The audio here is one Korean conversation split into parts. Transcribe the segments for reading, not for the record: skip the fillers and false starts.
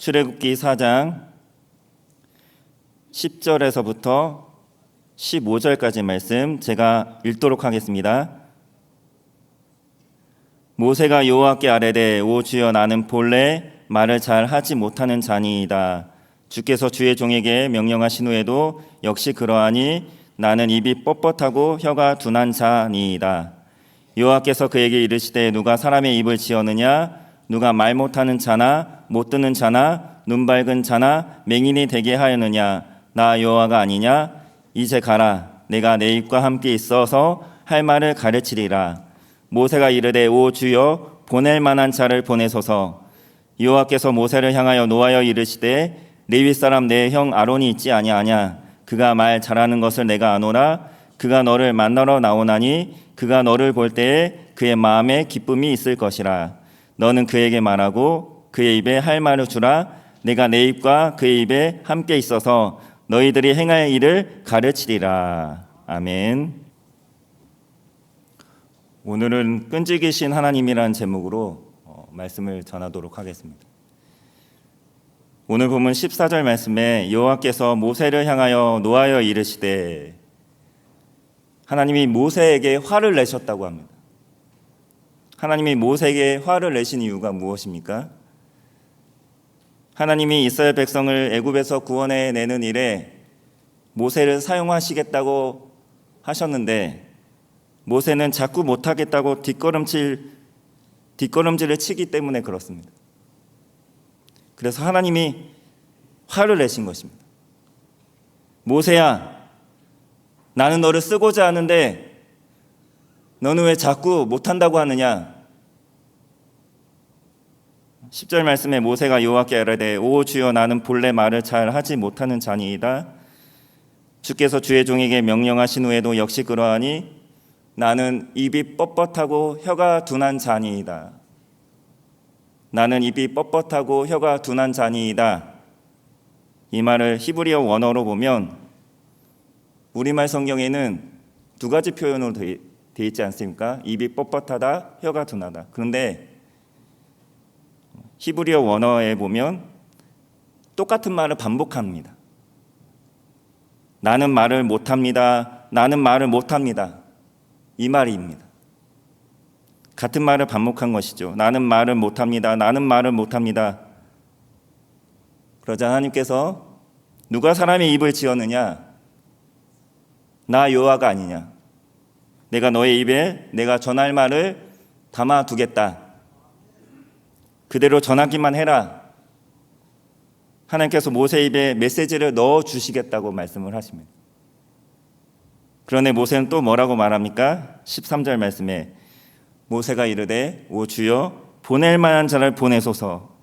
출애굽기 4장 10절에서부터 15절까지 말씀 제가 읽도록 하겠습니다. 모세가 여호와께 아뢰되 오 주여 나는 본래 말을 잘 하지 못하는 자니이다. 주께서 주의 종에게 명령하신 후에도 역시 그러하니 나는 입이 뻣뻣하고 혀가 둔한 자니이다. 여호와께서 그에게 이르시되 누가 사람의 입을 지었느냐? 누가 말 못하는 자나 못 듣는 자나 눈 밝은 자나 맹인이 되게 하였느냐? 나 여호와가 아니냐? 이제 가라. 내가 내 입과 함께 있어서 할 말을 가르치리라. 모세가 이르되 오 주여 보낼 만한 자를 보내소서. 여호와께서 모세를 향하여 노하여 이르시되 레위 사람 내 형 아론이 있지 아니하냐? 그가 말 잘하는 것을 내가 아노라. 그가 너를 만나러 나오나니 그가 너를 볼 때에 그의 마음에 기쁨이 있을 것이라. 너는 그에게 말하고 그의 입에 할 말을 주라. 내가 내 입과 그의 입에 함께 있어서 너희들이 행할 일을 가르치리라. 아멘. 오늘은 끈질기신 하나님이라는 제목으로 말씀을 전하도록 하겠습니다. 오늘 본문 14절 말씀에 여호와께서 모세를 향하여 노하여 이르시되, 하나님이 모세에게 화를 내셨다고 합니다. 하나님이 모세에게 화를 내신 이유가 무엇입니까? 하나님이 이스라엘 백성을 애굽에서 구원해 내는 일에 모세를 사용하시겠다고 하셨는데 모세는 자꾸 못하겠다고 뒷걸음질을 치기 때문에 그렇습니다. 그래서 하나님이 화를 내신 것입니다. 모세야, 나는 너를 쓰고자 하는데 너는 왜 자꾸 못한다고 하느냐? 10절 말씀에 모세가 여호와께 아뢰되 오 주여 나는 본래 말을 잘 하지 못하는 자니이다. 주께서 주의 종에게 명령하신 후에도 역시 그러하니 나는 입이 뻣뻣하고 혀가 둔한 자니이다. 나는 입이 뻣뻣하고 혀가 둔한 자니이다. 이 말을 히브리어 원어로 보면 우리말 성경에는 두 가지 표현으로 되어 있지 않습니까? 입이 뻣뻣하다, 혀가 둔하다. 그런데 히브리어 원어에 보면 똑같은 말을 반복합니다. 나는 말을 못합니다. 나는 말을 못합니다. 이 말입니다. 같은 말을 반복한 것이죠. 나는 말을 못합니다. 나는 말을 못합니다. 그러자 하나님께서 누가 사람의 입을 지었느냐? 나 여호와가 아니냐? 내가 너의 입에 내가 전할 말을 담아두겠다. 그대로 전하기만 해라. 하나님께서 모세 입에 메시지를 넣어주시겠다고 말씀을 하십니다. 그런데 모세는 또 뭐라고 말합니까? 13절 말씀에 모세가 이르되 오 주여 보낼 만한 자를 보내소서.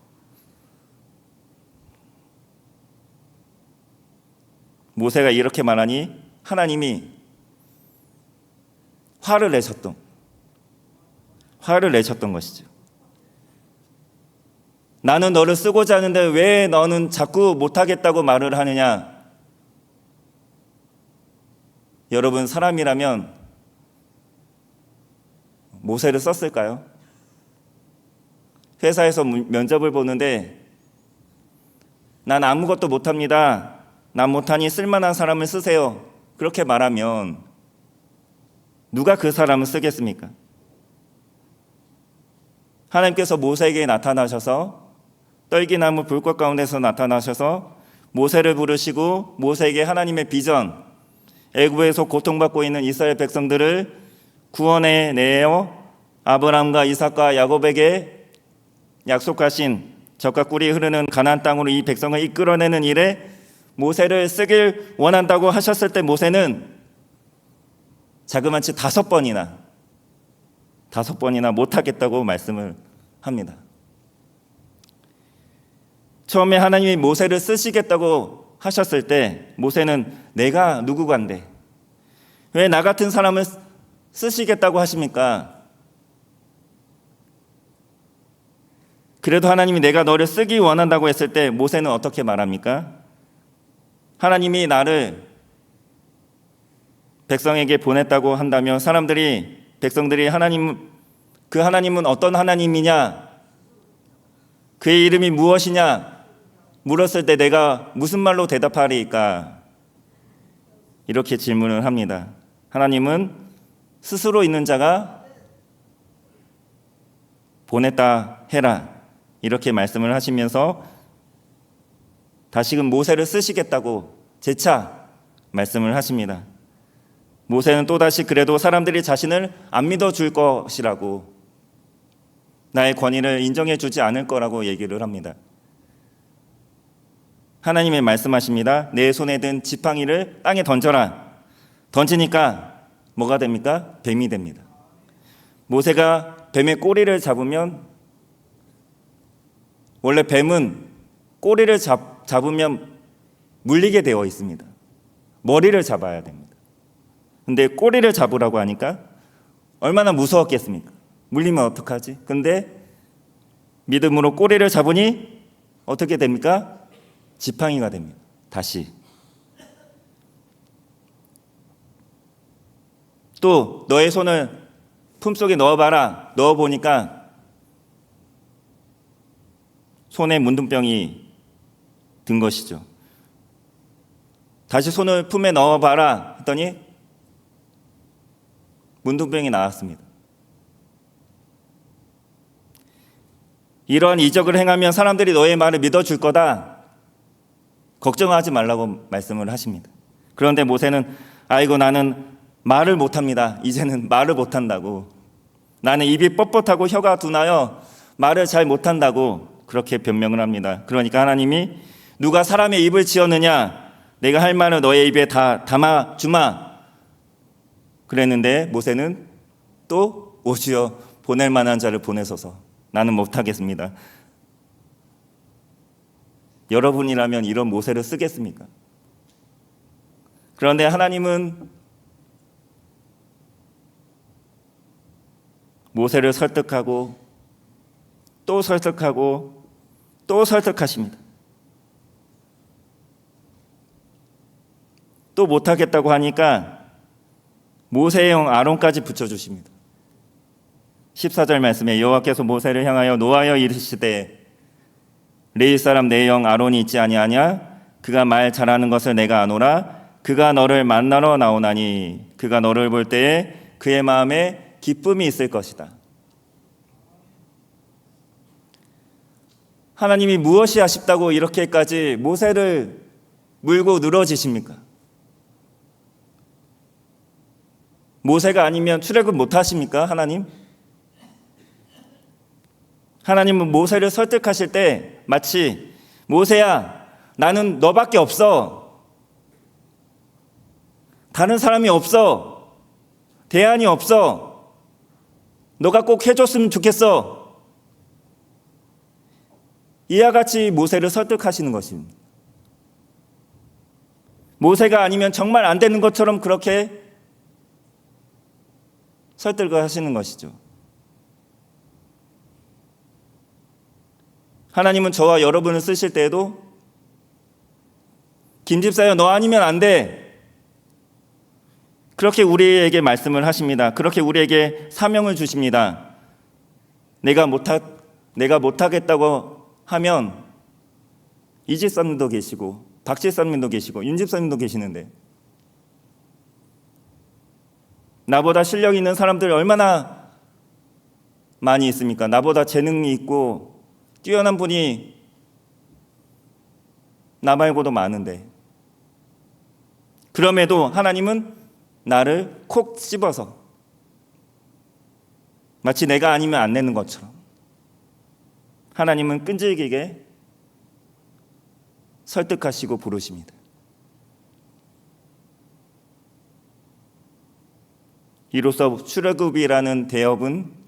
모세가 이렇게 말하니 하나님이 화를 내셨던 것이죠. 나는 너를 쓰고자 하는데 왜 너는 자꾸 못하겠다고 말을 하느냐? 여러분, 사람이라면 모세를 썼을까요? 회사에서 면접을 보는데 난 아무것도 못합니다. 난 못하니 쓸만한 사람을 쓰세요. 그렇게 말하면 누가 그 사람을 쓰겠습니까? 하나님께서 모세에게 나타나셔서 떨기나무 불꽃 가운데서 나타나셔서 모세를 부르시고 모세에게 하나님의 비전, 애굽에서 고통받고 있는 이스라엘 백성들을 구원해 내어 아브라함과 이삭과 야곱에게 약속하신 젖과 꿀이 흐르는 가나안 땅으로 이 백성을 이끌어내는 일에 모세를 쓰길 원한다고 하셨을 때 모세는 자그마치 5번이나 못하겠다고 말씀을 합니다. 처음에 하나님이 모세를 쓰시겠다고 하셨을 때 모세는 내가 누구간데 왜 나 같은 사람을 쓰시겠다고 하십니까? 그래도 하나님이 내가 너를 쓰기 원한다고 했을 때 모세는 어떻게 말합니까? 하나님이 나를 백성에게 보냈다고 한다면 백성들이 그 하나님은 어떤 하나님이냐? 그의 이름이 무엇이냐? 물었을 때 내가 무슨 말로 대답하리까? 이렇게 질문을 합니다. 하나님은 스스로 있는 자가 보냈다 해라, 이렇게 말씀을 하시면서 다시금 모세를 쓰시겠다고 재차 말씀을 하십니다. 모세는 또다시 그래도 사람들이 자신을 안 믿어줄 것이라고, 나의 권위를 인정해 주지 않을 거라고 얘기를 합니다. 하나님의 말씀하십니다. 내 손에 든 지팡이를 땅에 던져라. 던지니까 뭐가 됩니까? 뱀이 됩니다. 모세가 뱀의 꼬리를 잡으면, 원래 뱀은 꼬리를 잡으면 물리게 되어 있습니다. 머리를 잡아야 됩니다. 근데 꼬리를 잡으라고 하니까 얼마나 무서웠겠습니까? 물리면 어떡하지? 근데 믿음으로 꼬리를 잡으니 어떻게 됩니까? 지팡이가 됩니다. 다시. 또 너의 손을 품속에 넣어봐라. 넣어보니까 손에 문둥병이 든 것이죠. 다시 손을 품에 넣어봐라 했더니 문둥병이 나왔습니다. 이러한 이적을 행하면 사람들이 너의 말을 믿어줄 거다, 걱정하지 말라고 말씀을 하십니다. 그런데 모세는 아이고 나는 말을 못합니다. 이제는 말을 못한다고, 나는 입이 뻣뻣하고 혀가 둔하여 말을 잘 못한다고 그렇게 변명을 합니다. 그러니까 하나님이 누가 사람의 입을 지었느냐, 내가 할 말을 너의 입에 다 담아주마 그랬는데 모세는 또 오시어 보낼 만한 자를 보내소서, 나는 못하겠습니다. 여러분이라면 이런 모세를 쓰겠습니까? 그런데 하나님은 모세를 설득하고 또 설득하고 또 설득하십니다. 또 못하겠다고 하니까 모세의 형 아론까지 붙여주십니다. 14절 말씀에 여호와께서 모세를 향하여 노하여 이르시되 레위 사람 내 형 아론이 있지 아니하냐? 그가 말 잘하는 것을 내가 아노라. 그가 너를 만나러 나오나니 그가 너를 볼 때에 그의 마음에 기쁨이 있을 것이다. 하나님이 무엇이 아쉽다고 이렇게까지 모세를 물고 늘어지십니까? 모세가 아니면 출애굽 못 하십니까? 하나님은 모세를 설득하실 때 마치 모세야, 나는 너밖에 없어. 다른 사람이 없어. 대안이 없어. 너가 꼭 해줬으면 좋겠어. 이와 같이 모세를 설득하시는 것입니다. 모세가 아니면 정말 안 되는 것처럼 그렇게 설득을 하시는 것이죠. 하나님은 저와 여러분을 쓰실 때에도 김집사여 너 아니면 안 돼, 그렇게 우리에게 말씀을 하십니다. 그렇게 우리에게 사명을 주십니다. 내가 못하겠다고 하면 이 집사님도 계시고 박 집사님도 계시고 윤 집사님도 계시는데 나보다 실력 있는 사람들 얼마나 많이 있습니까? 나보다 재능이 있고 뛰어난 분이 나 말고도 많은데, 그럼에도 하나님은 나를 콕 집어서 마치 내가 아니면 안 되는 것처럼 하나님은 끈질기게 설득하시고 부르십니다. 이로써 출애굽이라는 대업은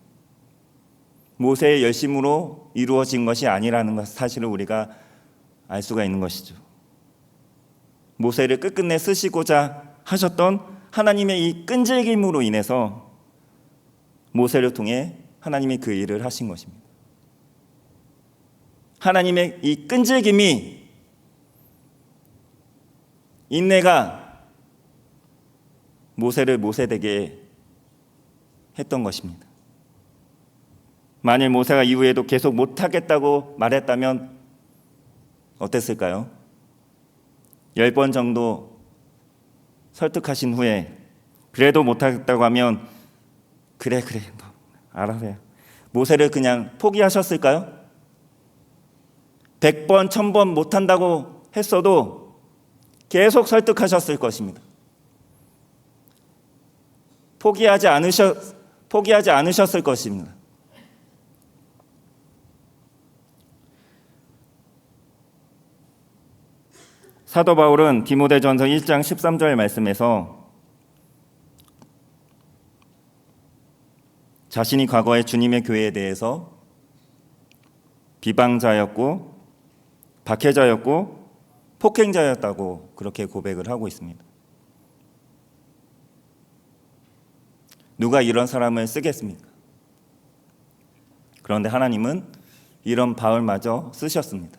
모세의 열심으로 이루어진 것이 아니라는 사실을 우리가 알 수가 있는 것이죠. 모세를 끝끝내 쓰시고자 하셨던 하나님의 이 끈질김으로 인해서 모세를 통해 하나님이 그 일을 하신 것입니다. 하나님의 이 끈질김이, 인내가 모세를 모세되게 했던 것입니다. 만일 모세가 이후에도 계속 못하겠다고 말했다면 어땠을까요? 10번 정도 설득하신 후에 그래도 못하겠다고 하면 그래 너 알아서 해. 모세를 그냥 포기하셨을까요? 100번, 1000번 못한다고 했어도 계속 설득하셨을 것입니다. 포기하지 않으셨을 것입니다. 사도 바울은 디모데전서 1장 13절 말씀에서 자신이 과거에 주님의 교회에 대해서 비방자였고 박해자였고 폭행자였다고 그렇게 고백을 하고 있습니다. 누가 이런 사람을 쓰겠습니까? 그런데 하나님은 이런 바울마저 쓰셨습니다.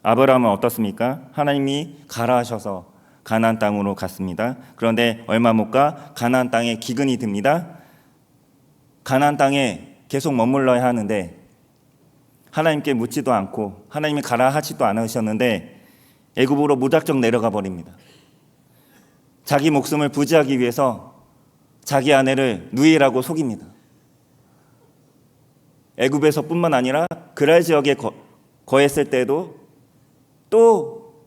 아브라함은 어떻습니까? 하나님이 가라 하셔서 가나안 땅으로 갔습니다. 그런데 얼마 못 가 가나안 땅에 기근이 듭니다. 가나안 땅에 계속 머물러야 하는데 하나님께 묻지도 않고 하나님이 가라 하지도 않으셨는데 애굽으로 무작정 내려가 버립니다. 자기 목숨을 부지하기 위해서 자기 아내를 누이라고 속입니다. 애굽에서뿐만 아니라 그랄 지역에 거했을 때도 또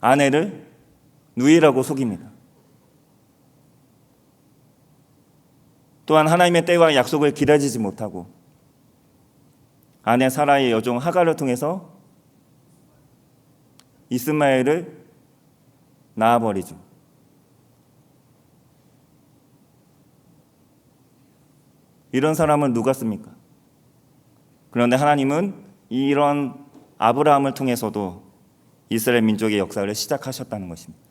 아내를 누이라고 속입니다. 또한 하나님의 때와 약속을 기다리지 못하고 아내 사라의 여종 하갈을 통해서 이스마엘을 낳아버리죠. 이런 사람은 누가 씁니까? 그런데 하나님은 이런 아브라함을 통해서도 이스라엘 민족의 역사를 시작하셨다는 것입니다.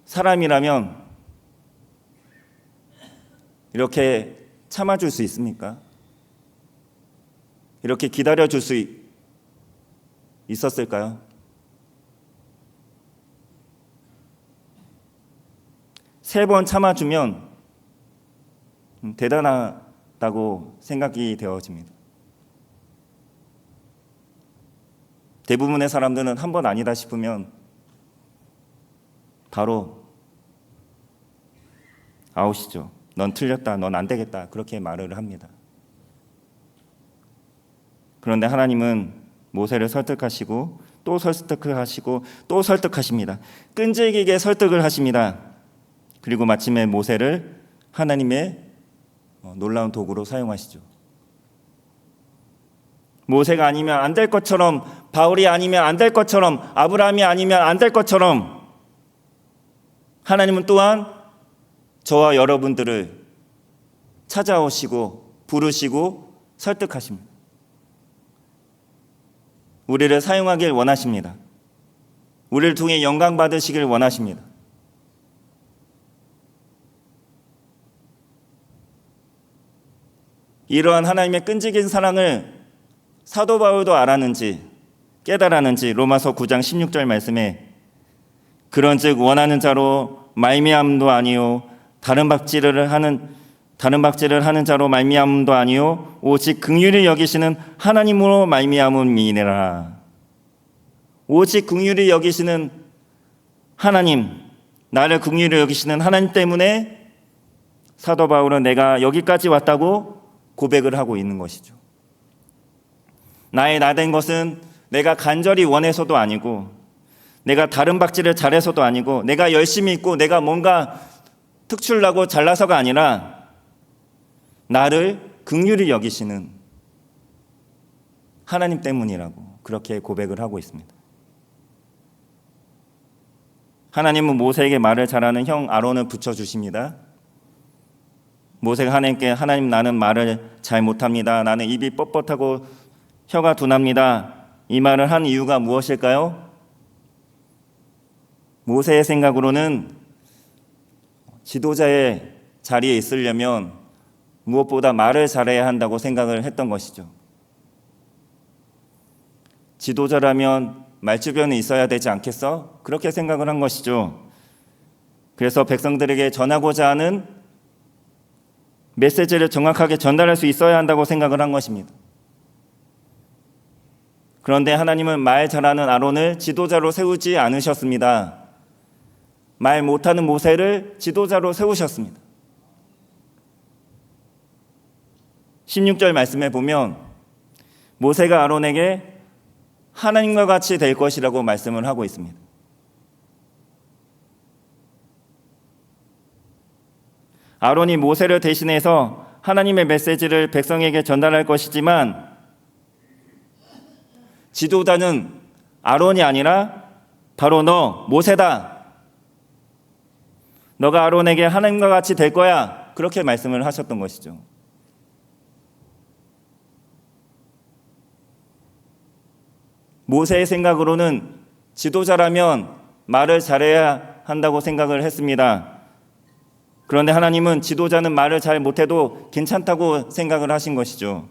사람이라면 이렇게 참아줄 수 있습니까? 이렇게 기다려줄 수 있었을까요? 세 번 참아주면 대단하다고 생각이 되어집니다. 대부분의 사람들은 한 번 아니다 싶으면 바로 아웃이죠. 넌 틀렸다, 넌 안 되겠다, 그렇게 말을 합니다. 그런데 하나님은 모세를 설득하시고 또 설득하시고 또 설득하십니다. 끈질기게 설득을 하십니다. 그리고 마침내 모세를 하나님의 놀라운 도구로 사용하시죠. 모세가 아니면 안 될 것처럼, 바울이 아니면 안 될 것처럼, 아브라함이 아니면 안 될 것처럼 하나님은 또한 저와 여러분들을 찾아오시고 부르시고 설득하십니다. 우리를 사용하길 원하십니다. 우리를 통해 영광 받으시길 원하십니다. 이러한 하나님의 끈질긴 사랑을 사도 바울도 알았는지 깨달았는지 로마서 9장 16절 말씀에 그런즉 원하는 자로 말미암음도 아니요 다른 박질을 하는 자로 말미암음도 아니요 오직 긍휼히 여기시는 하나님으로 말미암음이니라. 오직 긍휼히 여기시는 하나님, 나를 긍휼히 여기시는 하나님 때문에 사도 바울은 내가 여기까지 왔다고 고백을 하고 있는 것이죠. 나의 나된 것은 내가 간절히 원해서도 아니고 내가 다른 박질을 잘해서도 아니고 내가 열심히 있고 내가 뭔가 특출나고 잘나서가 아니라 나를 긍휼히 여기시는 하나님 때문이라고 그렇게 고백을 하고 있습니다. 하나님은 모세에게 말을 잘하는 형 아론을 붙여주십니다. 모세가 하나님께 하나님 나는 말을 잘 못합니다. 나는 입이 뻣뻣하고 혀가 둔합니다. 이 말을 한 이유가 무엇일까요? 모세의 생각으로는 지도자의 자리에 있으려면 무엇보다 말을 잘해야 한다고 생각을 했던 것이죠. 지도자라면 말주변에 있어야 되지 않겠어? 그렇게 생각을 한 것이죠. 그래서 백성들에게 전하고자 하는 메시지를 정확하게 전달할 수 있어야 한다고 생각을 한 것입니다. 그런데 하나님은 말 잘하는 아론을 지도자로 세우지 않으셨습니다. 말 못하는 모세를 지도자로 세우셨습니다. 16절 말씀에 보면 모세가 아론에게 하나님과 같이 될 것이라고 말씀을 하고 있습니다. 아론이 모세를 대신해서 하나님의 메시지를 백성에게 전달할 것이지만 지도자는 아론이 아니라 바로 너, 모세다. 너가 아론에게 하나님과 같이 될 거야. 그렇게 말씀을 하셨던 것이죠. 모세의 생각으로는 지도자라면 말을 잘해야 한다고 생각을 했습니다. 그런데 하나님은 지도자는 말을 잘 못해도 괜찮다고 생각을 하신 것이죠.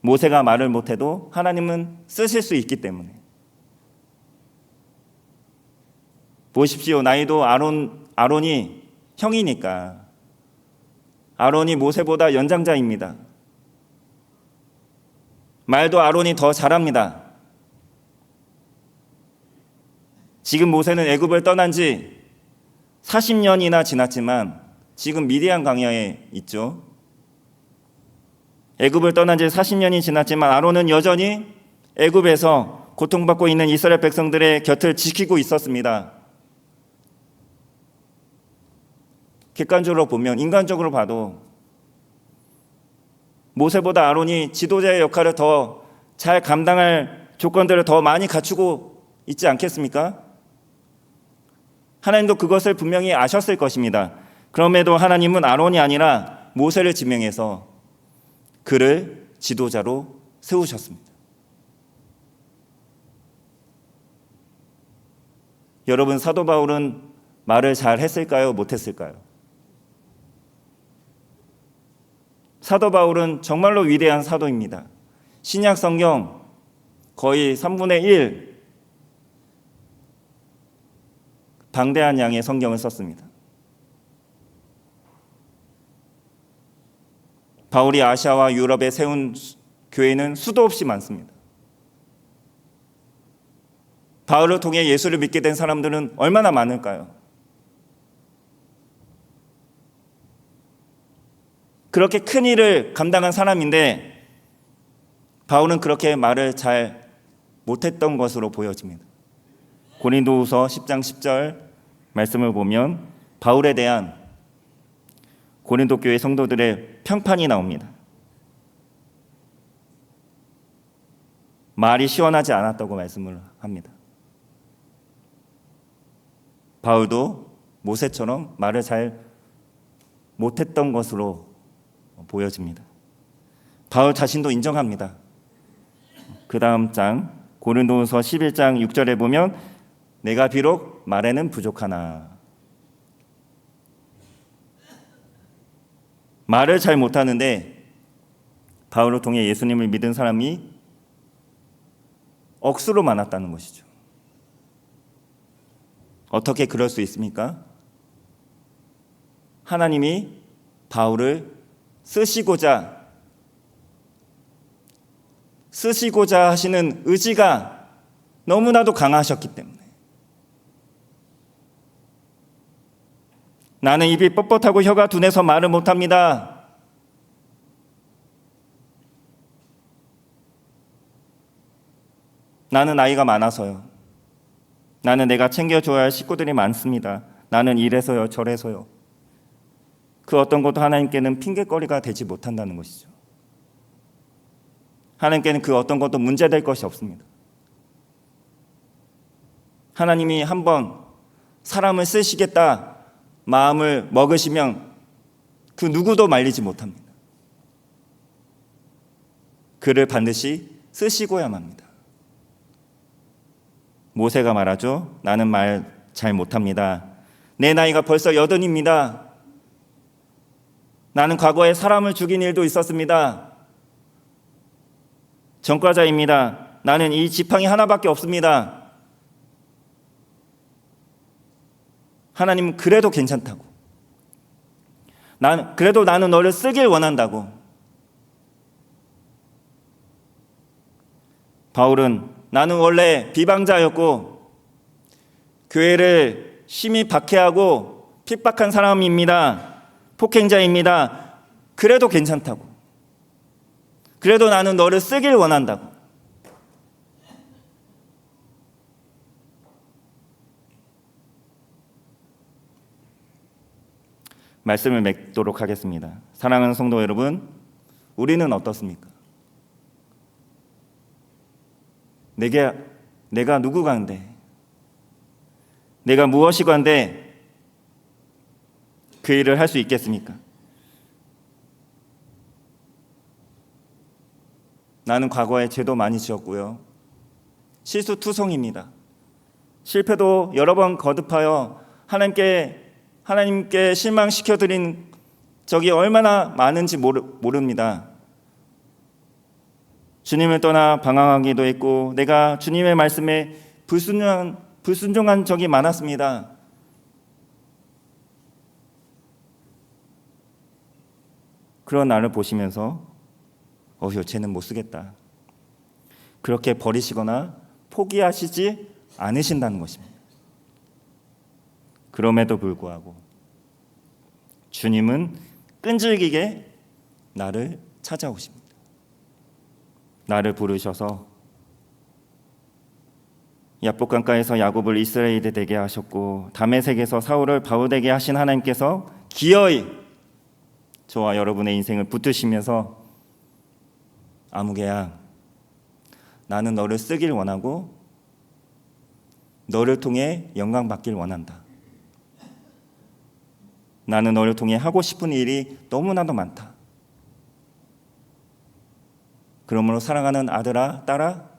모세가 말을 못해도 하나님은 쓰실 수 있기 때문에. 보십시오. 나이도 아론이 형이니까. 아론이 모세보다 연장자입니다. 말도 아론이 더 잘합니다. 지금 모세는 애굽을 떠난 지 40년이나 지났지만 지금 미디안 광야에 있죠. 애굽을 떠난 지 40년이 지났지만 아론은 여전히 애굽에서 고통받고 있는 이스라엘 백성들의 곁을 지키고 있었습니다. 객관적으로 보면, 인간적으로 봐도 모세보다 아론이 지도자의 역할을 더 잘 감당할 조건들을 더 많이 갖추고 있지 않겠습니까? 하나님도 그것을 분명히 아셨을 것입니다. 그럼에도 하나님은 아론이 아니라 모세를 지명해서 그를 지도자로 세우셨습니다. 여러분, 사도 바울은 말을 잘 했을까요? 못했을까요? 사도 바울은 정말로 위대한 사도입니다. 신약 성경 거의 3분의 1 방대한 양의 성경을 썼습니다. 바울이 아시아와 유럽에 세운 교회는 수도 없이 많습니다. 바울을 통해 예수를 믿게 된 사람들은 얼마나 많을까요? 그렇게 큰 일을 감당한 사람인데 바울은 그렇게 말을 잘 못했던 것으로 보여집니다. 고린도후서 10장 10절 말씀을 보면 바울에 대한 고린도 교회 성도들의 평판이 나옵니다. 말이 시원하지 않았다고 말씀을 합니다. 바울도 모세처럼 말을 잘 못했던 것으로 보여집니다. 바울 자신도 인정합니다. 그 다음 장 고린도후서 11장 6절에 보면 내가 비록 말에는 부족하나. 말을 잘 못하는데 바울을 통해 예수님을 믿은 사람이 억수로 많았다는 것이죠. 어떻게 그럴 수 있습니까? 하나님이 바울을 쓰시고자 하시는 의지가 너무나도 강하셨기 때문에. 나는 입이 뻣뻣하고 혀가 둔해서 말을 못합니다. 나는 나이가 많아서요. 나는 내가 챙겨줘야 할 식구들이 많습니다. 나는 이래서요 저래서요. 그 어떤 것도 하나님께는 핑계거리가 되지 못한다는 것이죠. 하나님께는 그 어떤 것도 문제될 것이 없습니다. 하나님이 한번 사람을 쓰시겠다 마음을 먹으시면 그 누구도 말리지 못합니다. 그를 반드시 쓰시고야만 합니다. 모세가 말하죠. 나는 말 잘 못합니다. 내 나이가 벌써 80입니다. 나는 과거에 사람을 죽인 일도 있었습니다. 전과자입니다. 나는 이 지팡이 하나밖에 없습니다. 하나님은 그래도 괜찮다고. 그래도 나는 너를 쓰길 원한다고. 바울은 나는 원래 비방자였고 교회를 심히 박해하고 핍박한 사람입니다. 폭행자입니다. 그래도 괜찮다고. 그래도 나는 너를 쓰길 원한다고. 말씀을 맺도록 하겠습니다. 사랑하는 성도 여러분, 우리는 어떻습니까? 내가 누구간데, 내가 무엇이간데 그 일을 할 수 있겠습니까? 나는 과거에 죄도 많이 지었고요. 실수투성입니다. 실패도 여러 번 거듭하여 하나님께 실망시켜드린 적이 얼마나 많은지 모릅니다. 주님을 떠나 방황하기도 했고 내가 주님의 말씀에 불순종한 적이 많았습니다. 그런 나를 보시면서 쟤는 못 쓰겠다. 그렇게 버리시거나 포기하시지 않으신다는 것입니다. 그럼에도 불구하고 주님은 끈질기게 나를 찾아오십니다. 나를 부르셔서 야복강가에서 야곱을 이스라엘이 되게 하셨고 다메섹에서 사울을 바울 되게 하신 하나님께서 기어이 저와 여러분의 인생을 붙드시면서 아무개야, 나는 너를 쓰길 원하고 너를 통해 영광 받길 원한다. 나는 너를 통해 하고 싶은 일이 너무나도 많다. 그러므로 사랑하는 아들아, 딸아,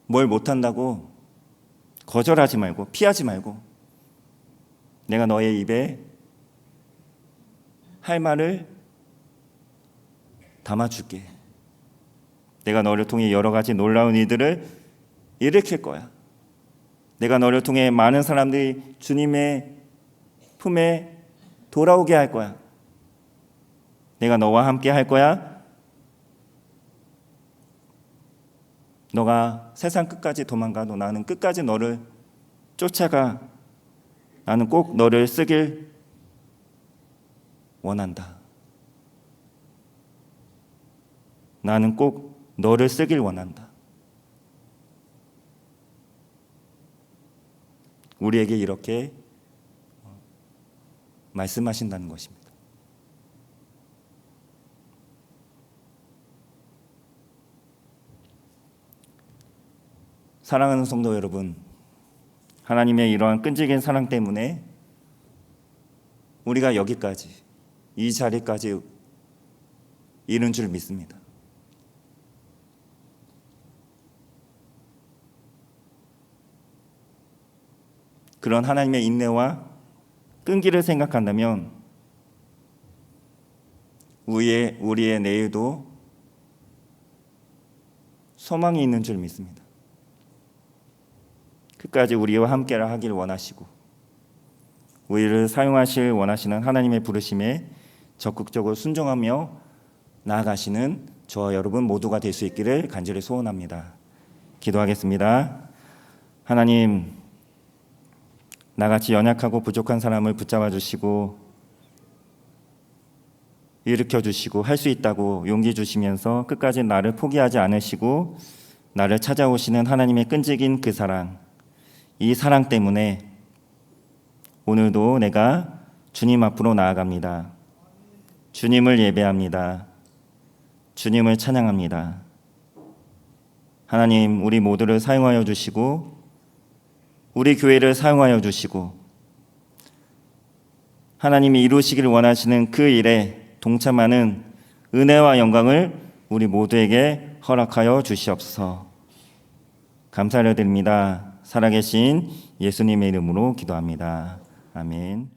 뭘 못한다고 거절하지 말고 피하지 말고 내가 너의 입에 할 말을 담아줄게. 내가 너를 통해 여러 가지 놀라운 일들을 일으킬 거야. 내가 너를 통해 많은 사람들이 주님의 품에 돌아오게 할 거야. 내가 너와 함께 할 거야. 너가 세상 끝까지 도망가도 나는 끝까지 너를 쫓아가. 나는 꼭 너를 쓰길 원한다. 나는 꼭 너를 쓰길 원한다. 우리에게 이렇게 말씀하신다는 것입니다. 사랑하는 성도 여러분, 하나님의 이러한 끈질긴 사랑 때문에 우리가 여기까지, 이 자리까지 이른 줄 믿습니다. 그런 하나님의 인내와 끈기를 생각한다면 우리의 내일도 소망이 있는 줄 믿습니다. 끝까지 우리와 함께 하길 원하시고 우리를 사용하실 원하시는 하나님의 부르심에 적극적으로 순종하며 나아가시는 저와 여러분 모두가 될 수 있기를 간절히 소원합니다. 기도하겠습니다. 하나님, 나같이 연약하고 부족한 사람을 붙잡아 주시고 일으켜 주시고 할 수 있다고 용기 주시면서 끝까지 나를 포기하지 않으시고 나를 찾아오시는 하나님의 끈질긴 그 사랑, 이 사랑 때문에 오늘도 내가 주님 앞으로 나아갑니다. 주님을 예배합니다. 주님을 찬양합니다. 하나님, 우리 모두를 사용하여 주시고 우리 교회를 사용하여 주시고 하나님이 이루시기를 원하시는 그 일에 동참하는 은혜와 영광을 우리 모두에게 허락하여 주시옵소서. 감사를 드립니다. 살아계신 예수님의 이름으로 기도합니다. 아멘.